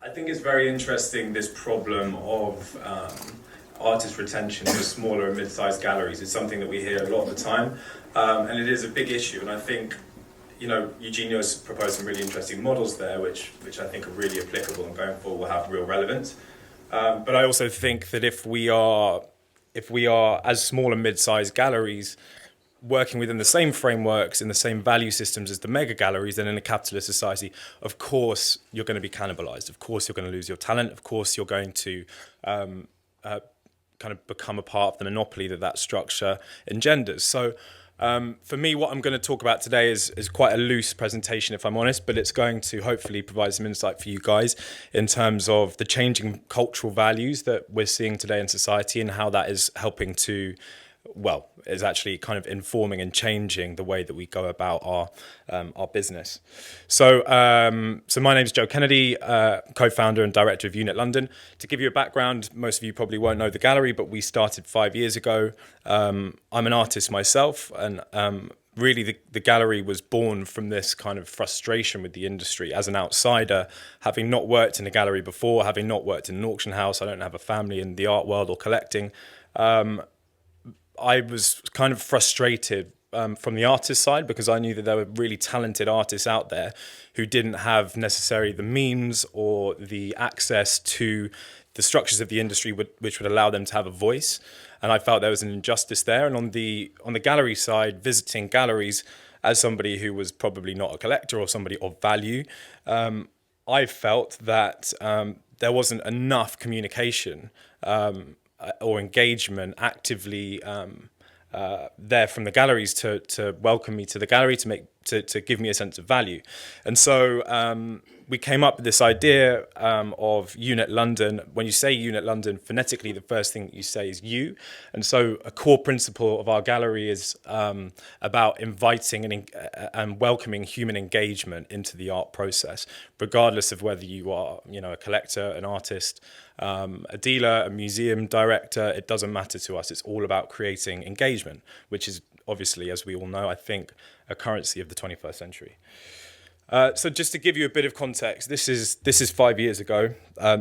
I think it's very interesting, this problem of artist retention for smaller and mid-sized galleries. It's something that we hear a lot of the time, and it is a big issue. And I think, Eugenio's proposed some really interesting models there, which I think are really applicable and going forward will have real relevance. But I also think that if we are as small and mid-sized galleries working within the same frameworks in the same value systems as the mega galleries, then in a capitalist society, of course you're going to be cannibalized. Of course you're going to lose your talent. Of course you're going to kind of become a part of the monopoly that structure engenders. So for me, what I'm going to talk about today is quite a loose presentation, if I'm honest, but it's going to hopefully provide some insight for you guys in terms of the changing cultural values that we're seeing today in society and how that is helping to, is actually kind of informing and changing the way that we go about our business. So my name is Joe Kennedy, co-founder and director of Unit London. To give you a background, most of you probably won't know the gallery, but we started 5 years ago. I'm an artist myself, and really the gallery was born from this kind of frustration with the industry as an outsider, having not worked in a gallery before, having not worked in an auction house. I don't have a family in the art world or collecting. I was kind of frustrated from the artist side because I knew that there were really talented artists out there who didn't have necessarily the means or the access to the structures of the industry which would allow them to have a voice. And I felt there was an injustice there. And on the gallery side, visiting galleries as somebody who was probably not a collector or somebody of value, I felt that there wasn't enough communication or engagement actively there from the galleries to welcome me to the gallery, to give me a sense of value. And so we came up with this idea of Unit London. When you say Unit London, phonetically, the first thing you say is you. And so a core principle of our gallery is about inviting and welcoming human engagement into the art process, regardless of whether you are, a collector, an artist, a dealer, a museum director. It doesn't matter to us. It's all about creating engagement, which is obviously, as we all know, I think, a currency of the 21st century. So just to give you a bit of context, this is 5 years ago.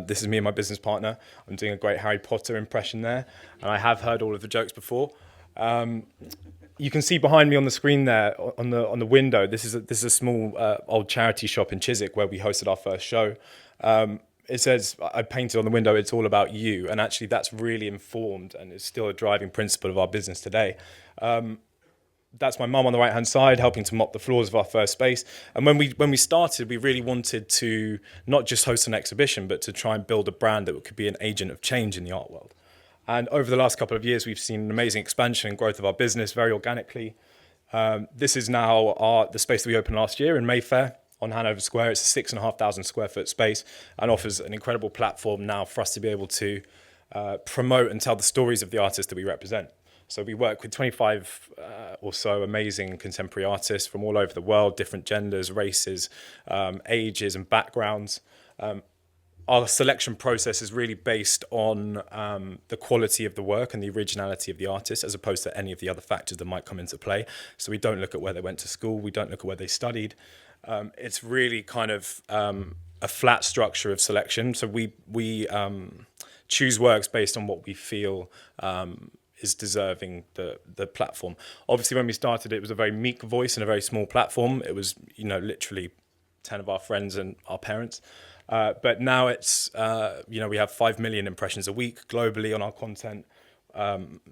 This is me and my business partner. I'm doing a great Harry Potter impression there, and I have heard all of the jokes before. You can see behind me on the screen there, on the window. This is a small old charity shop in Chiswick where we hosted our first show. It says, I painted on the window, it's all about you. And actually that's really informed and is still a driving principle of our business today. That's my mum on the right-hand side, helping to mop the floors of our first space. And when we started, we really wanted to not just host an exhibition, but to try and build a brand that could be an agent of change in the art world. And over the last couple of years, we've seen an amazing expansion and growth of our business very organically. This is now the space that we opened last year in Mayfair on Hanover Square. It's a 6,500 square foot space and offers an incredible platform now for us to be able to promote and tell the stories of the artists that we represent. So we work with 25 or so amazing contemporary artists from all over the world, different genders, races, ages and backgrounds. Our selection process is really based on the quality of the work and the originality of the artist, as opposed to any of the other factors that might come into play. So we don't look at where they went to school. We don't look at where they studied. It's really kind of a flat structure of selection. So we choose works based on what we feel is deserving the platform. Obviously, when we started, it was a very meek voice and a very small platform. It was, literally 10 of our friends and our parents. But now it's, we have 5 million impressions a week globally on our content.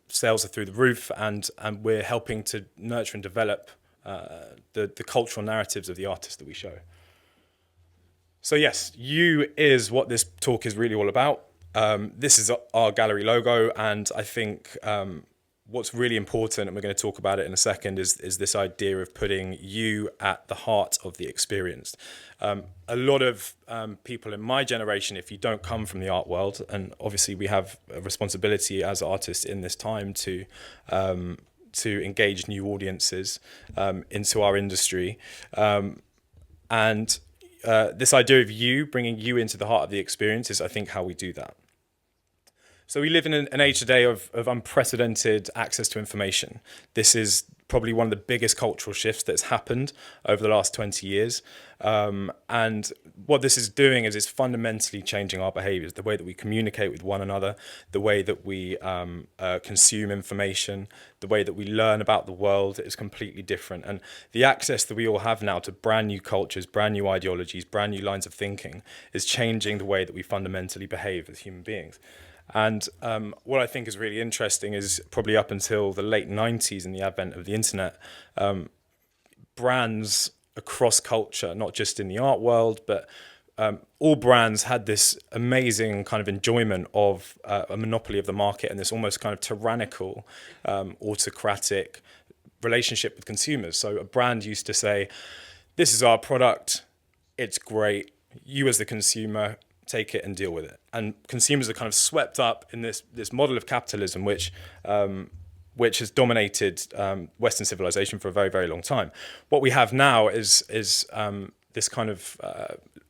Sales are through the roof, and we're helping to nurture and develop the cultural narratives of the artists that we show. So yes, you is what this talk is really all about. This is our gallery logo, and I think what's really important, and we're going to talk about it in a second, is this idea of putting you at the heart of the experience. A lot of people in my generation, if you don't come from the art world, and obviously we have a responsibility as artists in this time to engage new audiences into our industry, and this idea of you, bringing you into the heart of the experience, is I think how we do that. So we live in an age today of unprecedented access to information. This is probably one of the biggest cultural shifts that's happened over the last 20 years. And what this is doing is it's fundamentally changing our behaviors, the way that we communicate with one another, the way that we consume information, the way that we learn about the world is completely different. And the access that we all have now to brand new cultures, brand new ideologies, brand new lines of thinking is changing the way that we fundamentally behave as human beings. And what I think is really interesting is probably up until the late 90s and the advent of the internet, brands across culture, not just in the art world, but all brands had this amazing kind of enjoyment of a monopoly of the market and this almost kind of tyrannical, autocratic relationship with consumers. So a brand used to say, this is our product, it's great, you as the consumer, take it and deal with it. And consumers are kind of swept up in this model of capitalism, which has dominated Western civilization for a very, very long time. What we have now is this kind of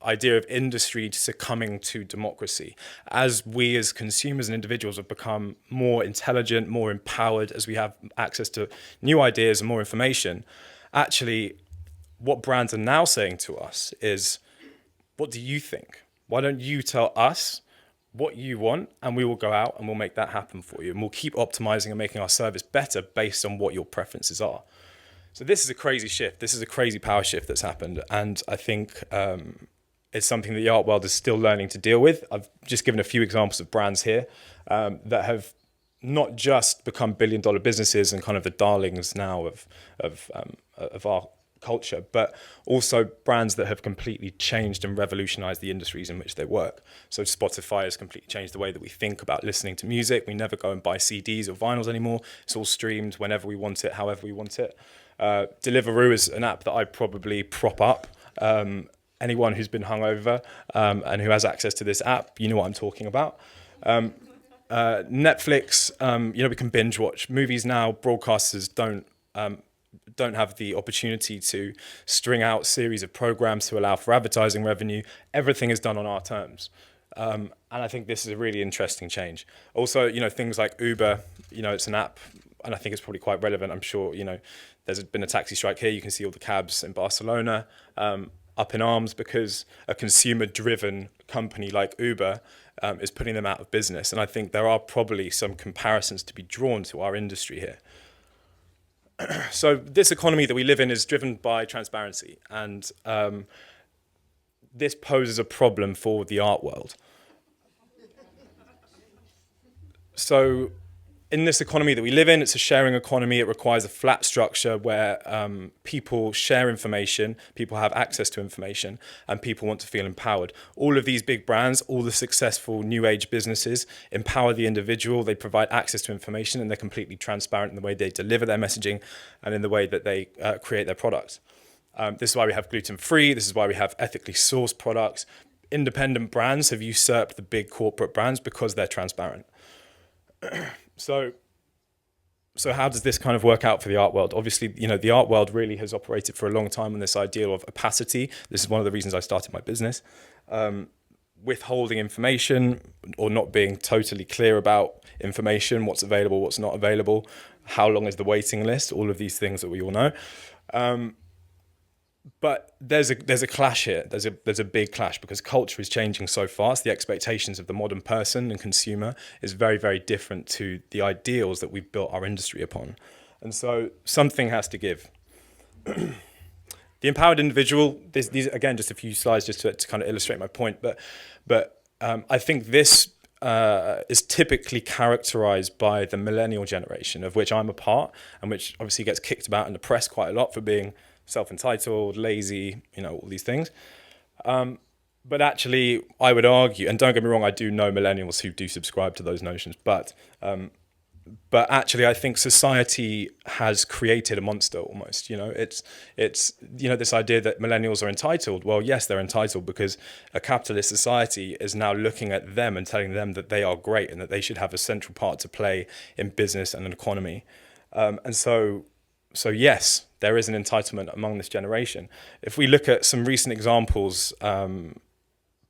idea of industry succumbing to democracy. As we as consumers and individuals have become more intelligent, more empowered, as we have access to new ideas and more information, actually what brands are now saying to us is, what do you think? Why don't you tell us what you want and we will go out and we'll make that happen for you. And we'll keep optimizing and making our service better based on what your preferences are. So this is a crazy shift. This is a crazy power shift that's happened. And I think it's something that the art world is still learning to deal with. I've just given a few examples of brands here that have not just become billion-dollar businesses and kind of the darlings now of our culture, but also brands that have completely changed and revolutionized the industries in which they work. So Spotify has completely changed the way that we think about listening to music. We never go and buy CDs or vinyls anymore. It's all streamed whenever we want it, however we want it. Deliveroo is an app that I probably prop up. Anyone who's been hungover and who has access to this app, you know what I'm talking about. Netflix, we can binge watch movies now. Broadcasters don't have the opportunity to string out series of programs to allow for advertising revenue. Everything is done on our terms. And I think this is a really interesting change. Also, things like Uber, it's an app, and I think it's probably quite relevant. I'm sure, there's been a taxi strike here. You can see all the cabs in Barcelona up in arms because a consumer-driven company like Uber is putting them out of business. And I think there are probably some comparisons to be drawn to our industry here. So this economy that we live in is driven by transparency, and this poses a problem for the art world. So in this economy that we live in, it's a sharing economy. It requires a flat structure where people share information, people have access to information, and people want to feel empowered. All of these big brands, all the successful new age businesses empower the individual. They provide access to information, and they're completely transparent in the way they deliver their messaging and in the way that they create their products. This is why we have gluten-free. This is why we have ethically sourced products. Independent brands have usurped the big corporate brands because they're transparent. So how does this kind of work out for the art world? Obviously, the art world really has operated for a long time on this idea of opacity. This is one of the reasons I started my business. Withholding information or not being totally clear about information, what's available, what's not available, how long is the waiting list, all of these things that we all know. But there's a clash here. There's a big clash because culture is changing so fast. The expectations of the modern person and consumer is very, very different to the ideals that we've built our industry upon. And so something has to give. The empowered individual, these again, just a few slides just to kind of illustrate my point. But I think this is typically characterized by the millennial generation, of which I'm a part, and which obviously gets kicked about in the press quite a lot for being self-entitled, lazy, all these things. But actually, I would argue, and don't get me wrong, I do know millennials who do subscribe to those notions, but actually, I think society has created a monster almost. It's this idea that millennials are entitled. Well, yes, they're entitled because a capitalist society is now looking at them and telling them that they are great and that they should have a central part to play in business and an economy. And so yes, there is an entitlement among this generation. If we look at some recent examples,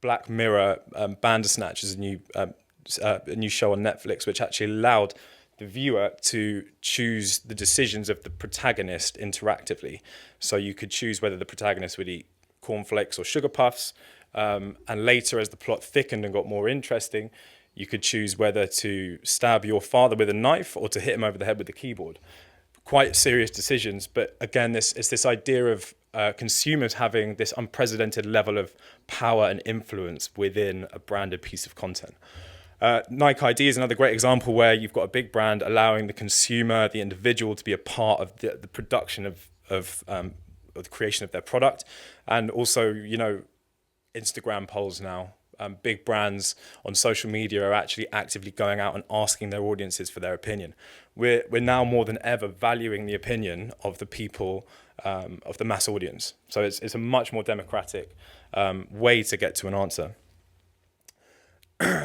Black Mirror, Bandersnatch is a new show on Netflix, which actually allowed the viewer to choose the decisions of the protagonist interactively. So you could choose whether the protagonist would eat cornflakes or sugar puffs. And later, as the plot thickened and got more interesting, you could choose whether to stab your father with a knife or to hit him over the head with a keyboard. Quite serious decisions, but again, it's this idea of consumers having this unprecedented level of power and influence within a branded piece of content. Nike ID is another great example where you've got a big brand allowing the consumer, the individual, to be a part of the production of the creation of their product. And also, Instagram polls now. Big brands on social media are actually actively going out and asking their audiences for their opinion. We're now more than ever valuing the opinion of the people, of the mass audience. So it's a much more democratic way to get to an answer.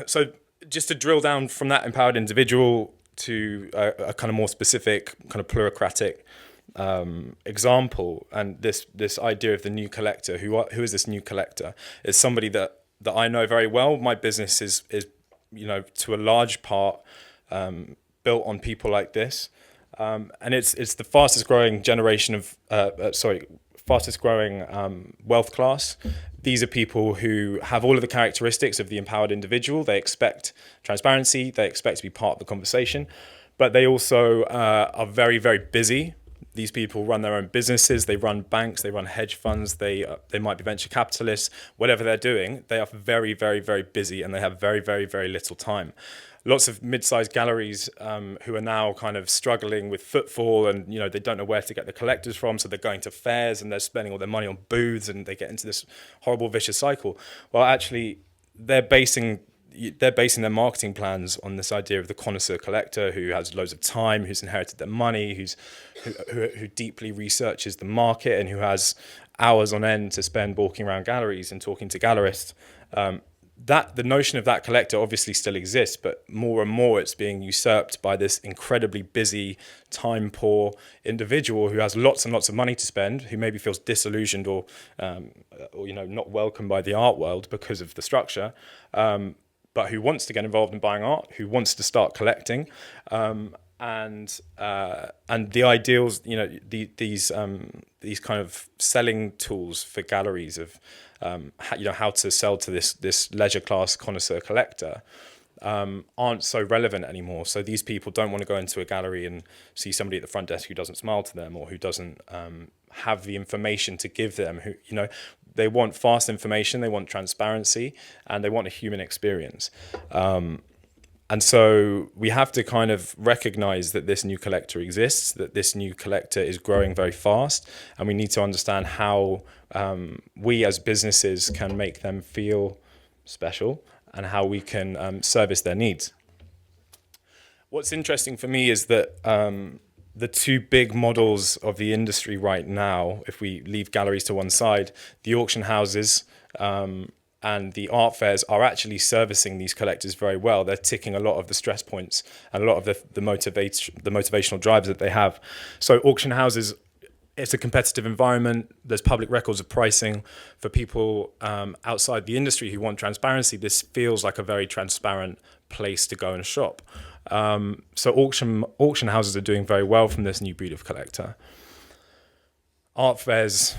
So just to drill down from that empowered individual to a kind of more specific, kind of plurocratic example, and this idea of the new collector. Who is this new collector? It's somebody that I know very well. My business is to a large part built on people like this, and it's the fastest growing generation of fastest growing wealth class. These are people who have all of the characteristics of the empowered individual. They expect transparency. They expect to be part of the conversation, but they also are very, very busy. These people run their own businesses. They run banks. They run hedge funds. They might be venture capitalists. Whatever they're doing, they are very, very, very busy, and they have very, very, very little time. Lots of mid-sized galleries who are now kind of struggling with footfall, and they don't know where to get the collectors from, so they're going to fairs and they're spending all their money on booths, and they get into this horrible vicious cycle. Well, actually, they're basing their marketing plans on this idea of the connoisseur collector who has loads of time, who's inherited their money, who deeply researches the market, and who has hours on end to spend walking around galleries and talking to gallerists. That the notion of that collector obviously still exists, but more and more it's being usurped by this incredibly busy, time-poor individual who has lots and lots of money to spend, who maybe feels disillusioned or not welcomed by the art world because of the structure, but who wants to get involved in buying art, who wants to start collecting, and the ideals, these kind of selling tools for galleries of how to sell to this leisure class connoisseur collector aren't so relevant anymore. So these people don't want to go into a gallery and see somebody at the front desk who doesn't smile to them or who doesn't have the information to give them. They want fast information, they want transparency, and they want a human experience. And so we have to kind of recognize that this new collector exists, that this new collector is growing very fast, and we need to understand how we as businesses can make them feel special and how we can service their needs. What's interesting for me is that the two big models of the industry right now, if we leave galleries to one side, the auction houses and the art fairs are actually servicing these collectors very well. They're ticking a lot of the stress points and a lot of the motivational drives that they have. So auction houses, it's a competitive environment. There's public records of pricing. For people outside the industry who want transparency, this feels like a very transparent place to go and shop. So auction houses are doing very well from this new breed of collector. Art fairs,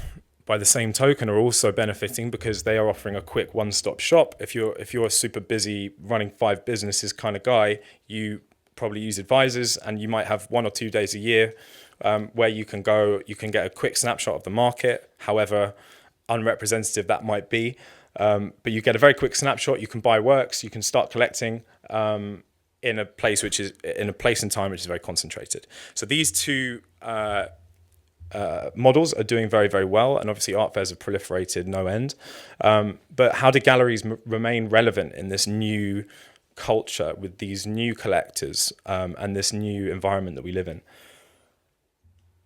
by the same token, are also benefiting because they are offering a quick one-stop shop. If you're a super busy running 5 businesses kind of guy, you probably use advisors, and you might have 1 or 2 days a year where you can get a quick snapshot of the market, however unrepresentative that might be. But you get a very quick snapshot. You can buy works. You can start collecting in a place and time which is very concentrated. So these two models are doing very, very well, and obviously art fairs have proliferated no end. But how do galleries remain relevant in this new culture with these new collectors and this new environment that we live in?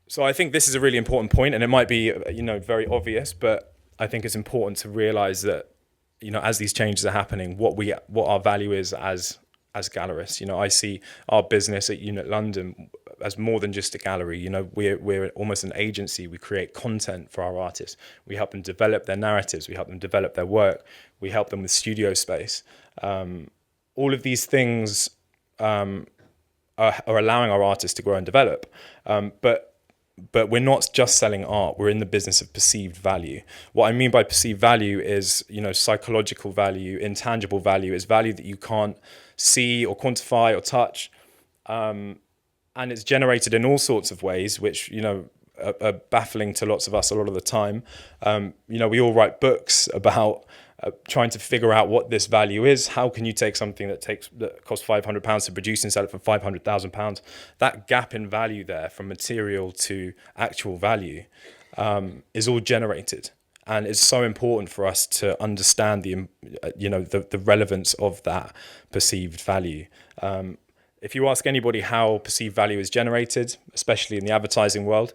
So I think this is a really important point, and it might be very obvious, but I think it's important to realize that as these changes are happening, what our value is as gallerists. I see our business at Unit London as more than just a gallery. We're almost an agency. We create content for our artists. We help them develop their narratives. We help them develop their work. We help them with studio space. All of these things are are allowing our artists to grow and develop. But we're not just selling art. We're in the business of perceived value. What I mean by perceived value is, psychological value, intangible value, is value that you can't see or quantify or touch. And it's generated in all sorts of ways, which, are baffling to lots of us a lot of the time. We all write books about trying to figure out what this value is. How can you take something that costs £500 to produce and sell it for £500,000? That gap in value there, from material to actual value, is all generated, and it's so important for us to understand the relevance of that perceived value. If you ask anybody how perceived value is generated, especially in the advertising world,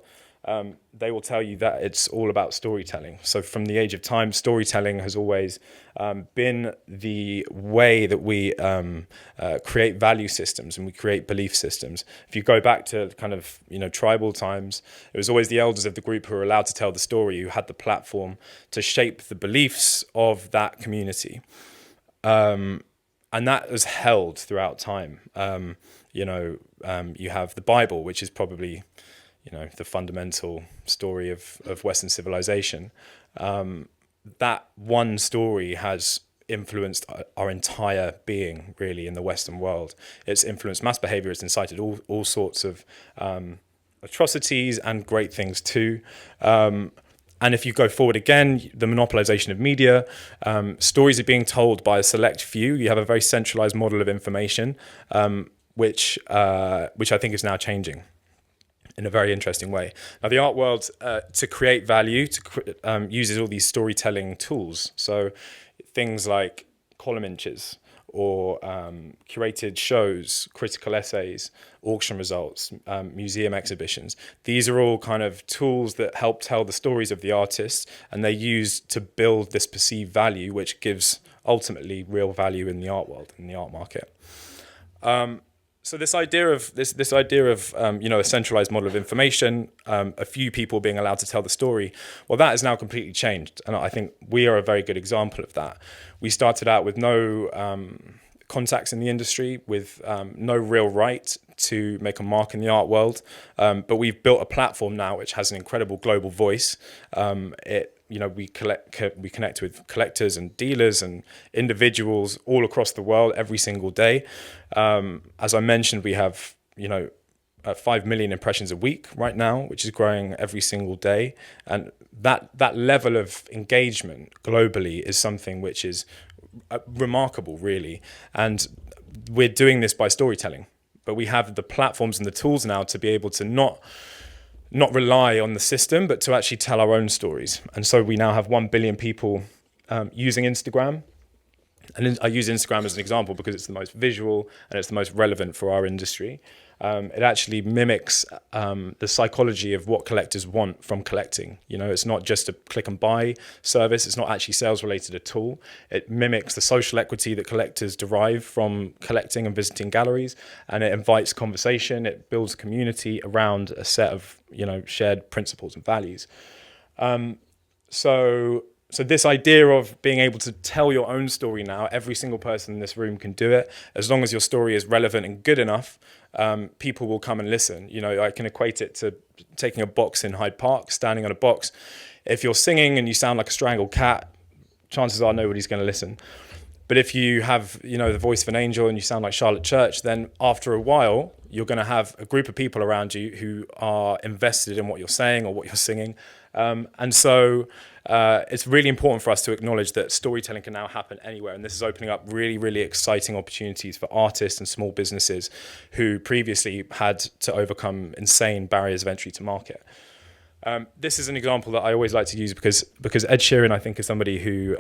they will tell you that it's all about storytelling. So from the age of time, storytelling has always been the way that we create value systems and we create belief systems. If you go back to kind of, tribal times, it was always the elders of the group who were allowed to tell the story, who had the platform to shape the beliefs of that community. And that was held throughout time. You have the Bible, which is probably the fundamental story of Western civilization. That one story has influenced our entire being, really, in the Western world. It's influenced mass behavior. It's incited all sorts of atrocities and great things too. And if you go forward again, the monopolization of media, stories are being told by a select few. You have a very centralized model of information, which I think is now changing in a very interesting way. Now, the art world, to create value, uses all these storytelling tools. So things like column inches, or curated shows, critical essays, auction results, museum exhibitions. These are all kind of tools that help tell the stories of the artists, and they're used to build this perceived value, which gives ultimately real value in the art world, in the art market. So this idea of a centralized model of information, a few people being allowed to tell the story, well, that has now completely changed, and I think we are a very good example of that. We started out with no contacts in the industry, with no real right to make a mark in the art world, but we've built a platform now which has an incredible global voice. We connect with collectors and dealers and individuals all across the world every single day. As I mentioned, we have 5 million impressions a week right now, which is growing every single day, and that level of engagement globally is something which is remarkable, really. And we're doing this by storytelling, but we have the platforms and the tools now to be able to not rely on the system, but to actually tell our own stories. And so we now have 1 billion people using Instagram. And I use Instagram as an example because it's the most visual and it's the most relevant for our industry. It actually mimics the psychology of what collectors want from collecting. It's not just a click and buy service. It's not actually sales related at all. It mimics the social equity that collectors derive from collecting and visiting galleries, and it invites conversation. It builds community around a set of shared principles and values. So this idea of being able to tell your own story now, every single person in this room can do it. As long as your story is relevant and good enough, people will come and listen. I can equate it to taking a box in Hyde Park, standing on a box. If you're singing and you sound like a strangled cat, chances are nobody's going to listen. But if you have, the voice of an angel and you sound like Charlotte Church, then after a while, you're going to have a group of people around you who are invested in what you're saying or what you're singing. And so it's really important for us to acknowledge that storytelling can now happen anywhere. And this is opening up really, really exciting opportunities for artists and small businesses who previously had to overcome insane barriers of entry to market. This is an example that I always like to use because Ed Sheeran, I think, is somebody who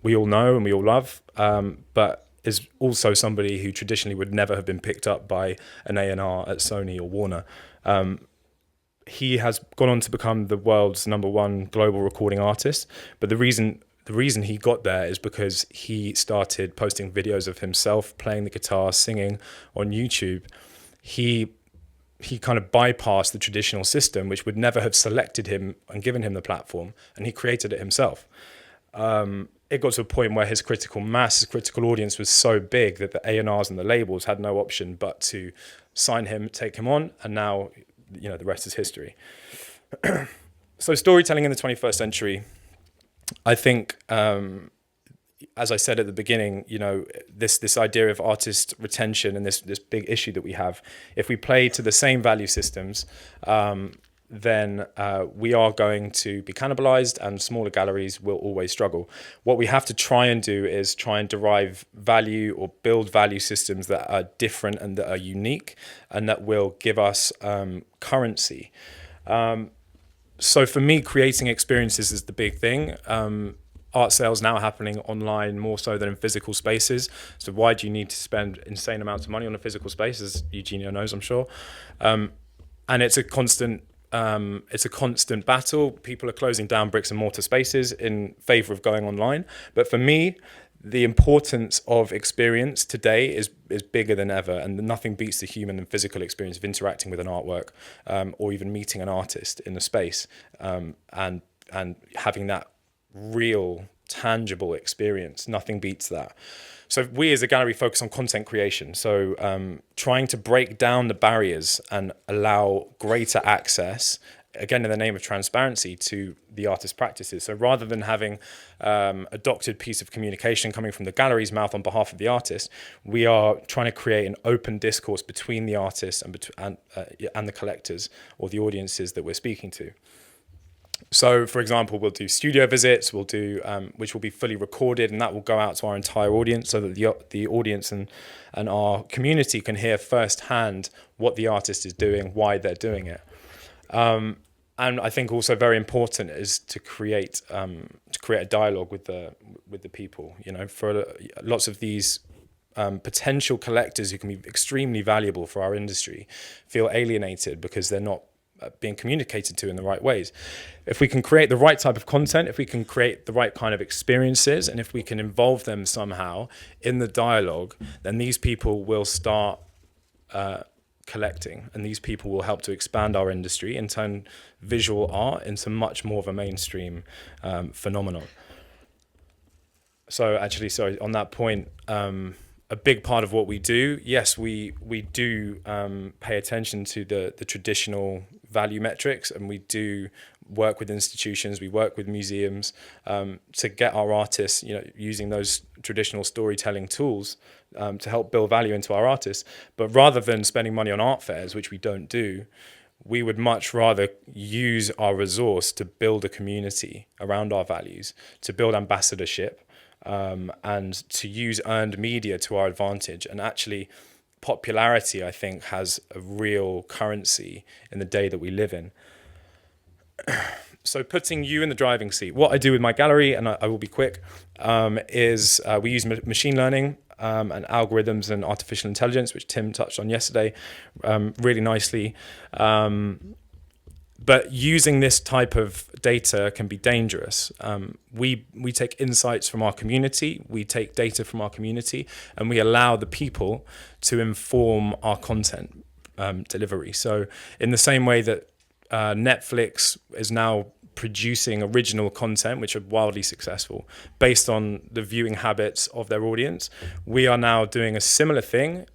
we all know and we all love, but is also somebody who traditionally would never have been picked up by an A&R at Sony or Warner. He has gone on to become the world's #1 global recording artist, but the reason he got there is because he started posting videos of himself playing the guitar, singing on YouTube. He kind of bypassed the traditional system, which would never have selected him and given him the platform, and he created it himself. it got to a point where his critical mass, his critical audience was so big that the A&Rs and the labels had no option but to sign him, take him on, and now, the rest is history. So storytelling in the 21st century, I think, as I said at the beginning, this idea of artist retention and this big issue that we have, if we play to the same value systems, then we are going to be cannibalized, and smaller galleries will always struggle. What we have to try and do is try and derive value or build value systems that are different and that are unique and that will give us currency. So for me, creating experiences is the big thing. Art sales now happening online more so than in physical spaces. So why do you need to spend insane amounts of money on a physical space, as Eugenio knows, I'm sure. And it's a constant battle. People are closing down bricks and mortar spaces in favor of going online. But for me, the importance of experience today is bigger than ever, and nothing beats the human and physical experience of interacting with an artwork, or even meeting an artist in the space, and having that real, tangible experience. Nothing beats that. So we as a gallery focus on content creation. So trying to break down the barriers and allow greater access, again, in the name of transparency, to the artist's practices. So rather than having a doctored piece of communication coming from the gallery's mouth on behalf of the artist, we are trying to create an open discourse between the artists and the collectors or the audiences that we're speaking to. So, for example, we'll do studio visits, we'll do which will be fully recorded, and that will go out to our entire audience so that the audience and our community can hear firsthand what the artist is doing, why they're doing it. And I think also very important is to create a dialogue with the people. For lots of these potential collectors who can be extremely valuable for our industry feel alienated because they're not being communicated to in the right ways. If we can create the right type of content, if we can create the right kind of experiences, and if we can involve them somehow in the dialogue, then these people will start collecting, and these people will help to expand our industry and turn visual art into much more of a mainstream phenomenon. So actually, sorry, on that point, a big part of what we do, yes, we do pay attention to the traditional value metrics, and we do work with institutions, we work with museums to get our artists, using those traditional storytelling tools to help build value into our artists. But rather than spending money on art fairs, which we don't do, we would much rather use our resource to build a community around our values, to build ambassadorship, and to use earned media to our advantage. And actually, popularity, I think, has a real currency in the day that we live in. So putting you in the driving seat, what I do with my gallery, and I will be quick, is we use machine learning and algorithms and artificial intelligence, which Tim touched on yesterday really nicely. But using this type of data can be dangerous. We take insights from our community, we take data from our community, and we allow the people to inform our content delivery. So in the same way that Netflix is now producing original content, which are wildly successful, based on the viewing habits of their audience, we are now doing a similar thing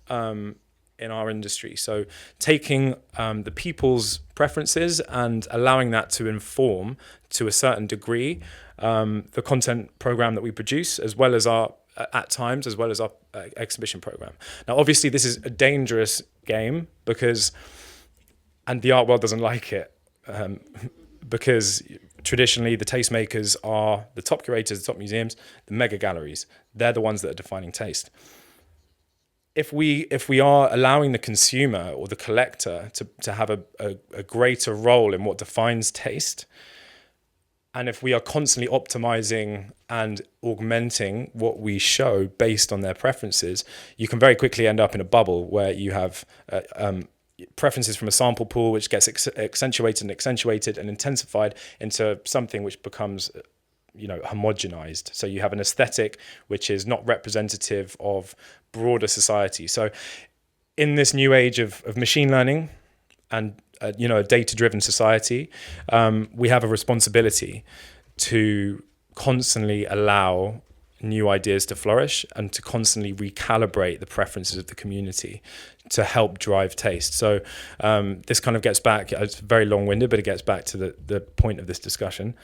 in our industry. So taking the people's preferences and allowing that to inform, to a certain degree, the content program that we produce, as well as our exhibition program. Now, obviously, this is a dangerous game and the art world doesn't like it, because traditionally the tastemakers are the top curators, the top museums, the mega galleries. They're the ones that are defining taste. If we are allowing the consumer or the collector to have a greater role in what defines taste, and if we are constantly optimizing and augmenting what we show based on their preferences, you can very quickly end up in a bubble where you have preferences from a sample pool which gets accentuated and intensified into something which becomes homogenized. So you have an aesthetic which is not representative of broader society. So in this new age of machine learning and a data-driven society, we have a responsibility to constantly allow new ideas to flourish and to constantly recalibrate the preferences of the community to help drive taste. So this kind of gets back, it's very long-winded, but it gets back to the point of this discussion.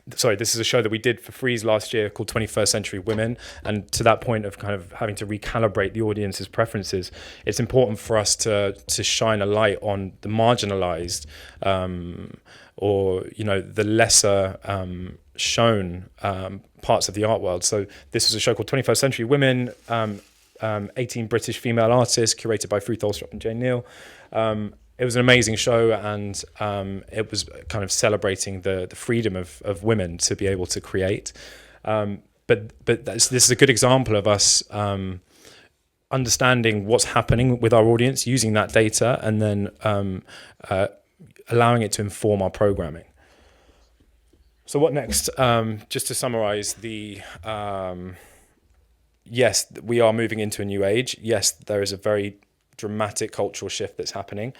This is a show that we did for Frieze last year called 21st Century Women. And to that point of kind of having to recalibrate the audience's preferences, it's important for us to shine a light on the marginalized or, the lesser shown parts of the art world. So this was a show called 21st Century Women, 18 British female artists, curated by Ruth Olstrop and Jane Neal. It was an amazing show, and it was kind of celebrating the freedom of women to be able to create. But this is a good example of us understanding what's happening with our audience, using that data, and then allowing it to inform our programming. So what next? Just to summarize, yes, we are moving into a new age. Yes, there is a very dramatic cultural shift that's happening.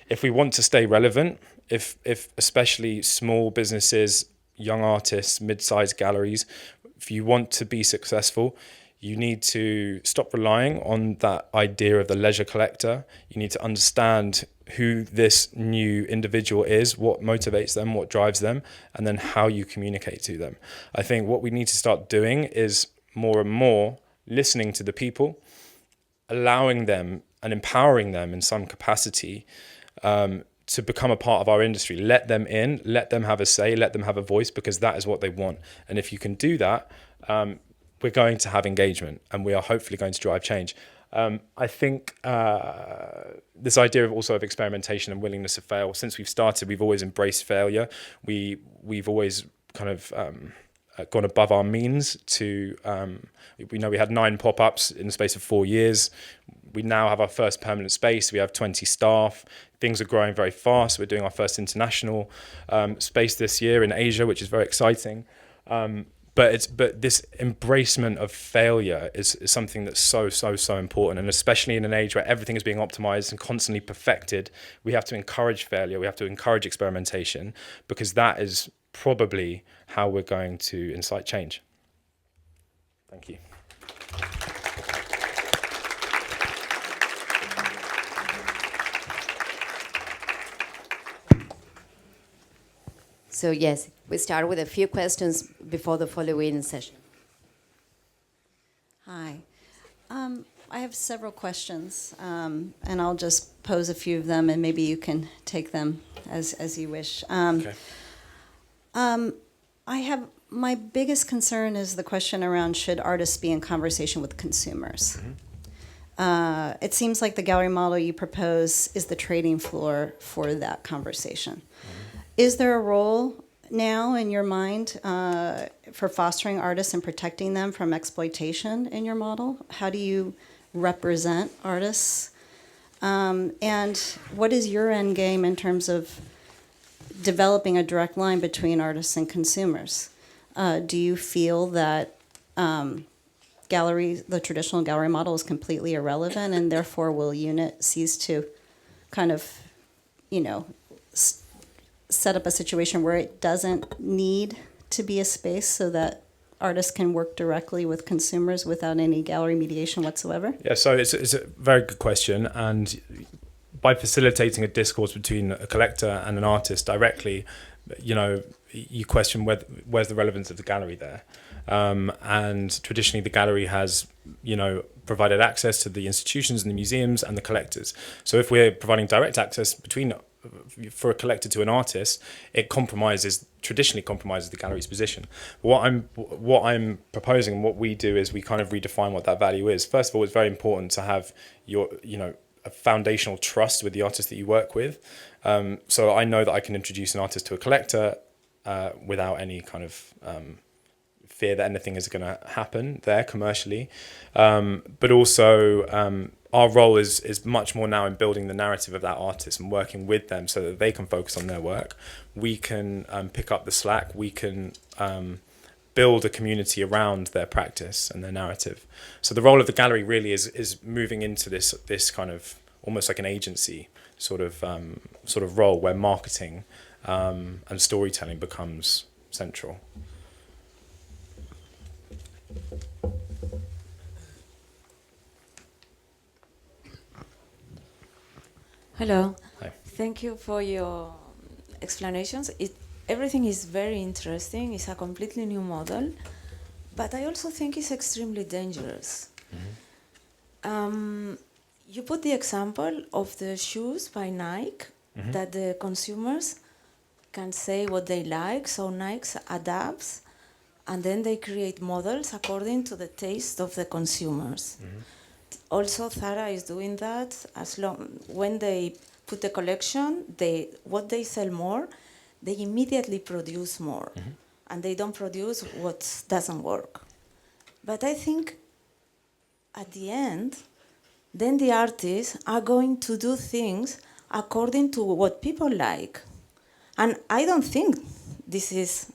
If we want to stay relevant, if especially small businesses, young artists, mid-sized galleries, if you want to be successful, you need to stop relying on that idea of the leisure collector. You need to understand who this new individual is, what motivates them, what drives them, and then how you communicate to them. I think what we need to start doing is more and more listening to the people, allowing them and empowering them in some capacity to become a part of our industry. Let them in, let them have a say, let them have a voice, because that is what they want. And if you can do that, we're going to have engagement, and we are hopefully going to drive change. I think this idea of experimentation and willingness to fail, since we've started, we've always embraced failure. We've always kind of gone above our means to, we know we had 9 pop-ups in the space of 4 years. We now have our first permanent space. We have 20 staff. Things are growing very fast. We're doing our first international space this year in Asia, which is very exciting. But this embracement of failure is something that's so important. And especially in an age where everything is being optimized and constantly perfected, we have to encourage failure. We have to encourage experimentation, because that is probably how we're going to incite change. Thank you. So yes, we start with a few questions before the following session. Hi. I have several questions, and I'll just pose a few of them, and maybe you can take them as you wish. Okay. My biggest concern is the question around, should artists be in conversation with consumers? Mm-hmm. It seems like the gallery model you propose is the trading floor for that conversation. Mm-hmm. Is there a role now in your mind for fostering artists and protecting them from exploitation in your model? How do you represent artists? And what is your end game in terms of developing a direct line between artists and consumers? Do you feel that the traditional gallery model is completely irrelevant, and therefore will UNIT cease to kind of, set up a situation where it doesn't need to be a space so that artists can work directly with consumers without any gallery mediation whatsoever? Yeah, so it's a very good question. And by facilitating a discourse between a collector and an artist directly, you question where's the relevance of the gallery there. And traditionally the gallery has, provided access to the institutions and the museums and the collectors. So if we're providing direct access for a collector to an artist, it traditionally compromises the gallery's position. What I'm proposing, and what we do, is we kind of redefine what that value is. First of all, it's very important to have a foundational trust with the artist that you work with. So I know that I can introduce an artist to a collector without any kind of fear that anything is going to happen there commercially. But also our role is much more now in building the narrative of that artist and working with them so that they can focus on their work. We can pick up the slack. We can build a community around their practice and their narrative. So the role of the gallery really is moving into this kind of almost like an agency sort of role where marketing and storytelling becomes central. Hello. Hi. Thank you for your explanations. Everything is very interesting. It's a completely new model, but I also think it's extremely dangerous. You put the example of the shoes by Nike, that the consumers can say what they like, so Nike adapts, and then they create models according to the taste of the consumers. Also, Zara is doing that. When they put the collection, what they sell more, they immediately produce more, and they don't produce what doesn't work. But I think at the end, then the artists are going to do things according to what people like. And I don't think this is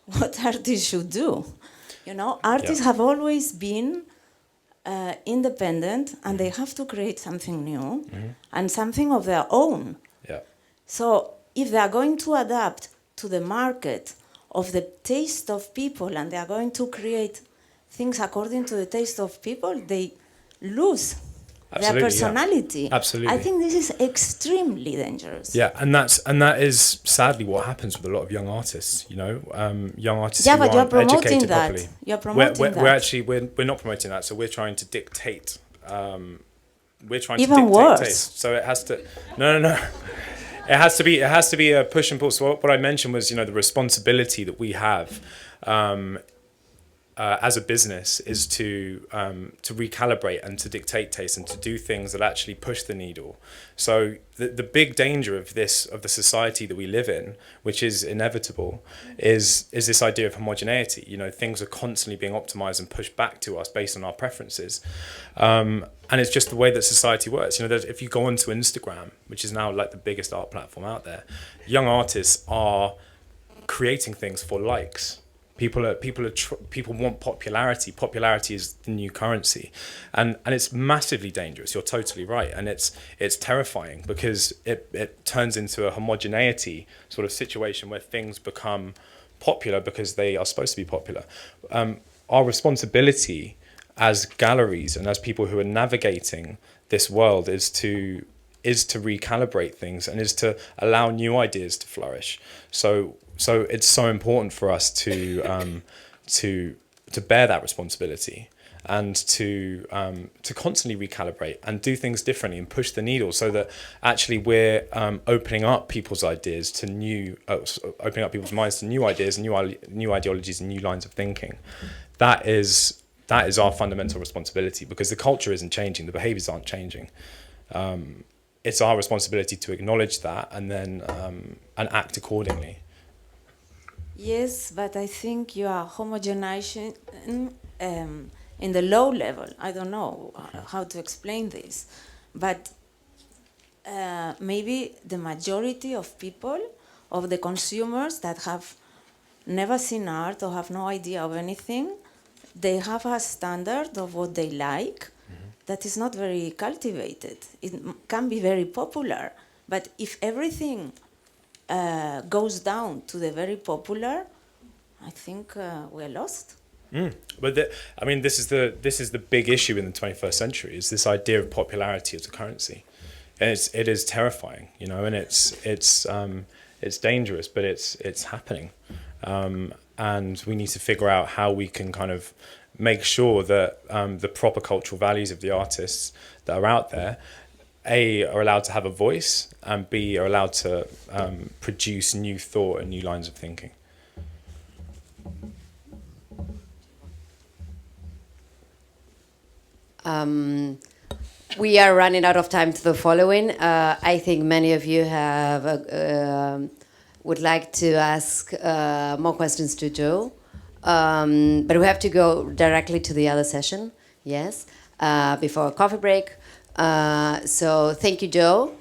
what artists should do. You know, artists have always been independent, and they have to create something new and something of their own. Yeah. So if they are going to adapt to the market of the taste of people, and they are going to create things according to the taste of people, they lose their personality. Yeah. Absolutely. I think this is extremely dangerous. Yeah, and that is sadly what happens with a lot of young artists. You know, young artists Yeah, who but you're aren't promoting educated that. properly. You're promoting that. We're actually we're not promoting that. So we're trying to dictate. We're trying Even to dictate worse. taste. So it has to. No. It has to be a push and pull. So what I mentioned was, you know, the responsibility that we have as a business is to recalibrate and to dictate taste and to do things that actually push the needle. So the big danger of the society that we live in, which is inevitable, is this idea of homogeneity. You know, things are constantly being optimized and pushed back to us based on our preferences. And it's just the way that society works. You know, if you go onto Instagram, which is now like the biggest art platform out there, young artists are creating things for likes. People want popularity. Popularity is the new currency, and it's massively dangerous. You're totally right, and it's terrifying because it turns into a homogeneity sort of situation where things become popular because they are supposed to be popular. Our responsibility as galleries and as people who are navigating this world is to recalibrate things and is to allow new ideas to flourish. So it's so important for us to bear that responsibility and to constantly recalibrate and do things differently and push the needle so that actually we're opening up people's ideas to opening up people's minds to new ideas and new ideologies and new lines of thinking. That is our fundamental responsibility because the culture isn't changing, the behaviors aren't changing. It's our responsibility to acknowledge that and then and act accordingly. Yes, but I think you are homogenizing in the low level. I don't know how to explain this, but maybe the majority of people, of the consumers that have never seen art or have no idea of anything, they have a standard of what they like that is not very cultivated. It can be very popular, but if everything goes down to the very popular, I think we're lost. But this is the big issue in the 21st century is this idea of popularity as a currency, and it is terrifying, you know, and it's dangerous, but it's happening, and we need to figure out how we can kind of make sure that the proper cultural values of the artists that are out there, A, are allowed to have a voice, and B, are allowed to produce new thought and new lines of thinking. We are running out of time to the following. I think many of you have would like to ask more questions to Joe, but we have to go directly to the other session. Yes, before a coffee break. So thank you, Joe.